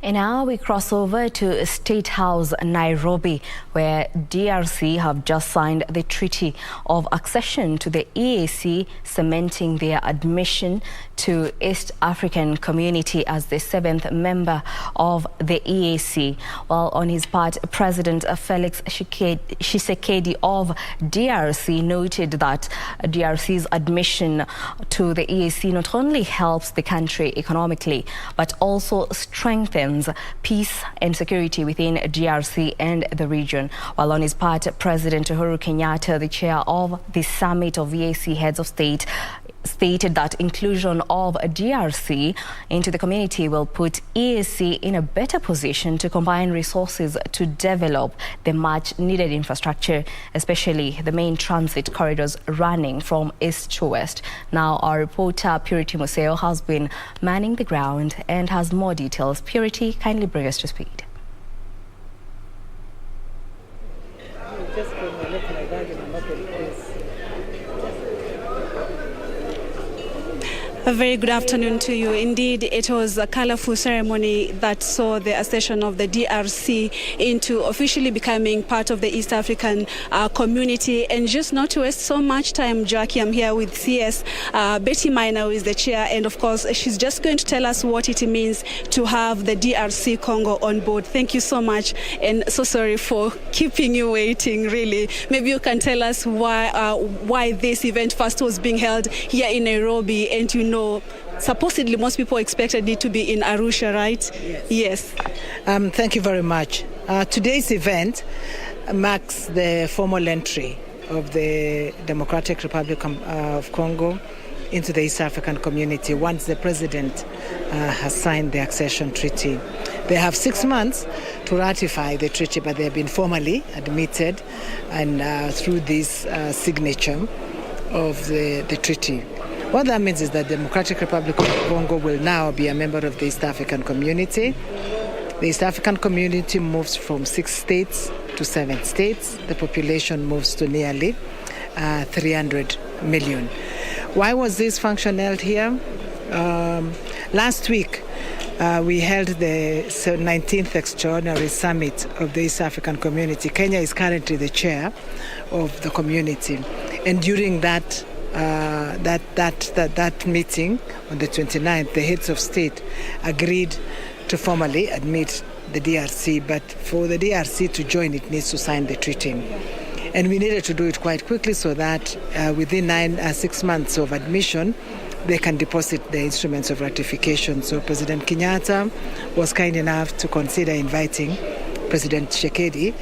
And now we cross over to State House, Nairobi, where DRC have just signed the Treaty of Accession to the EAC, cementing their admission to East African Community as the 7th member of the EAC. While on his part, President Felix Tshisekedi of DRC noted that DRC's admission to the EAC not only helps the country economically, but also strengthens peace and security within DRC and the region. While on his part, President Uhuru Kenyatta, the chair of the Summit of EAC Heads of State, stated that inclusion of DRC into the community will put EAC in a better position to combine resources to develop the much needed infrastructure, especially the main transit corridors running from east to west. Now our reporter Purity Museo has been manning the ground and has more details. Purity, kindly bring us to speed. A very good afternoon to you. Indeed, it was a colorful ceremony that saw the accession of the DRC into officially becoming part of the East African community. And just not to waste so much time, Jackie, I'm here with CS Betty Maina, who is the chair, and of course, she's just going to tell us what it means to have the DRC Congo on board. Thank you so much, and so sorry for keeping you waiting, really. Maybe you can tell us why this event first was being held here in Nairobi, and supposedly most people expected it to be in Arusha, right? Yes. Thank you very much. Today's event marks the formal entry of the Democratic Republic of Congo into the East African community once the president has signed the accession treaty. They have 6 months to ratify the treaty, but they have been formally admitted and through this signature of the treaty. What that means is that the Democratic Republic of Congo will now be a member of the East African community. The East African community moves from 6 states to 7 states. The population moves to nearly 300 million. Why was this function held here? Last week, we held the 19th Extraordinary Summit of the East African Community. Kenya is currently the chair of the community. And during that meeting on the 29th, the heads of state agreed to formally admit the DRC, but for the DRC to join, it needs to sign the treaty. And we needed to do it quite quickly so that within 6 months of admission, they can deposit the instruments of ratification. So President Kenyatta was kind enough to consider inviting President Tshisekedi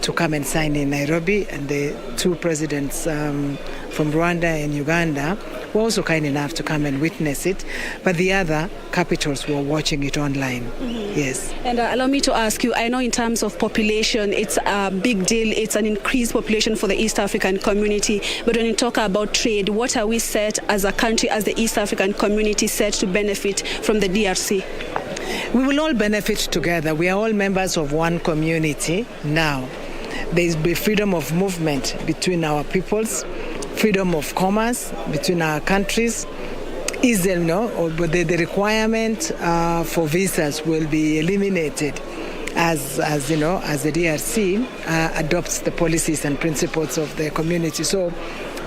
to come and sign in Nairobi, and the 2 presidents from Rwanda and Uganda were also kind enough to come and witness it, but the other capitals were watching it online. Mm-hmm. Yes. And allow me to ask you, I know in terms of population, it's a big deal, it's an increased population for the East African community, but when you talk about trade, what are we set as a country, as the East African community set to benefit from the DRC? We will all benefit together. We are all members of one community now. There is freedom of movement between our peoples, freedom of commerce between our countries. The requirement for visas will be eliminated as the DRC adopts the policies and principles of the community. So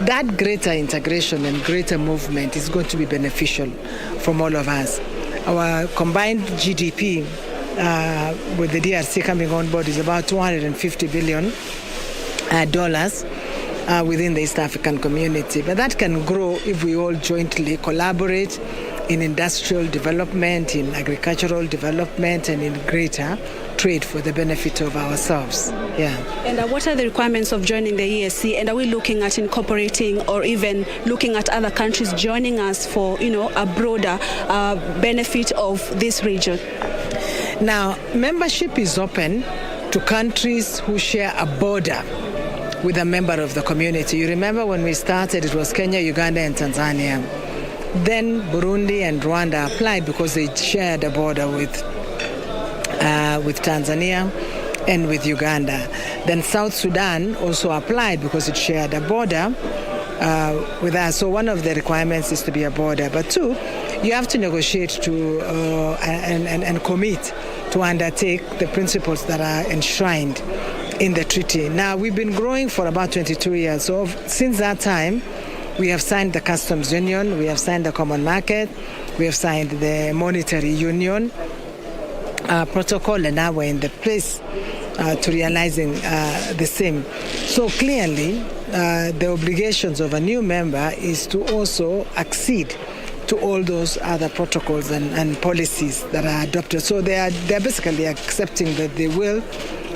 that greater integration and greater movement is going to be beneficial from all of us. Our combined GDP with the DRC coming on board is about $250 billion within the East African community. But that can grow if we all jointly collaborate in industrial development, in agricultural development, and in greater trade for the benefit of ourselves. Yeah. And what are the requirements of joining the EAC? And are we looking at incorporating or even looking at other countries joining us for, a broader benefit of this region? Now, membership is open to countries who share a border with a member of the community. You remember when we started, it was Kenya, Uganda, and Tanzania. Then Burundi and Rwanda applied because they shared a border with Tanzania and with Uganda. Then South Sudan also applied because it shared a border with us. So one of the requirements is to be a border. But 2, you have to negotiate and commit to undertake the principles that are enshrined in the treaty. Now, we've been growing for about 22 years. So since that time, we have signed the customs union, we have signed the common market, we have signed the monetary union protocol, and now we're in the place to realizing the same. So clearly, the obligations of a new member is to also accede to all those other protocols and policies that are adopted. So they're basically accepting that they will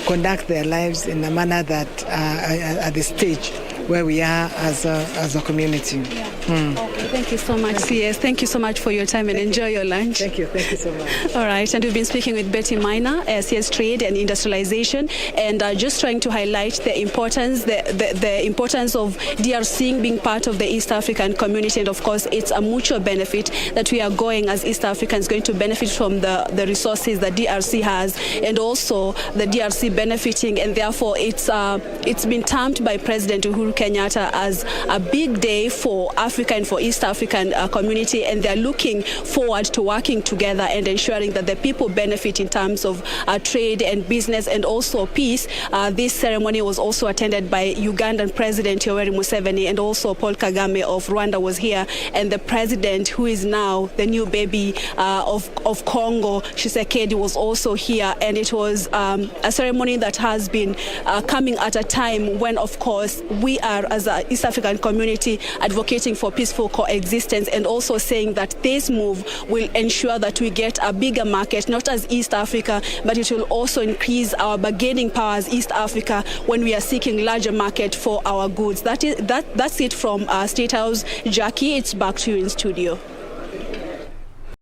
conduct their lives in a manner that at the stage where we are as a community. Yeah. Okay, thank you so much, CS. Thank you so much for your time and enjoy your lunch. Thank you so much. All right, and we've been speaking with Betty Minor, CS Trade and Industrialization, and just trying to highlight the importance, the importance of DRC being part of the East African community, and of course, it's a mutual benefit that we are going as East Africans going to benefit from the resources that DRC has, and also the DRC benefiting, and therefore it's been termed by President Uhuru Kenyatta as a big day for Africa and for East African community, and they're looking forward to working together and ensuring that the people benefit in terms of trade and business and also peace. This ceremony was also attended by Ugandan President Yoweri Museveni, and also Paul Kagame of Rwanda was here, and the president, who is now the new baby of Congo, Tshisekedi, was also here, and it was a ceremony that has been coming at a time when, of course, we are, as an East African community, advocating for peaceful coexistence, and also saying that this move will ensure that we get a bigger market, not as East Africa, but it will also increase our bargaining power as East Africa when we are seeking larger market for our goods. That's it from State House. Jackie, it's back to you in studio.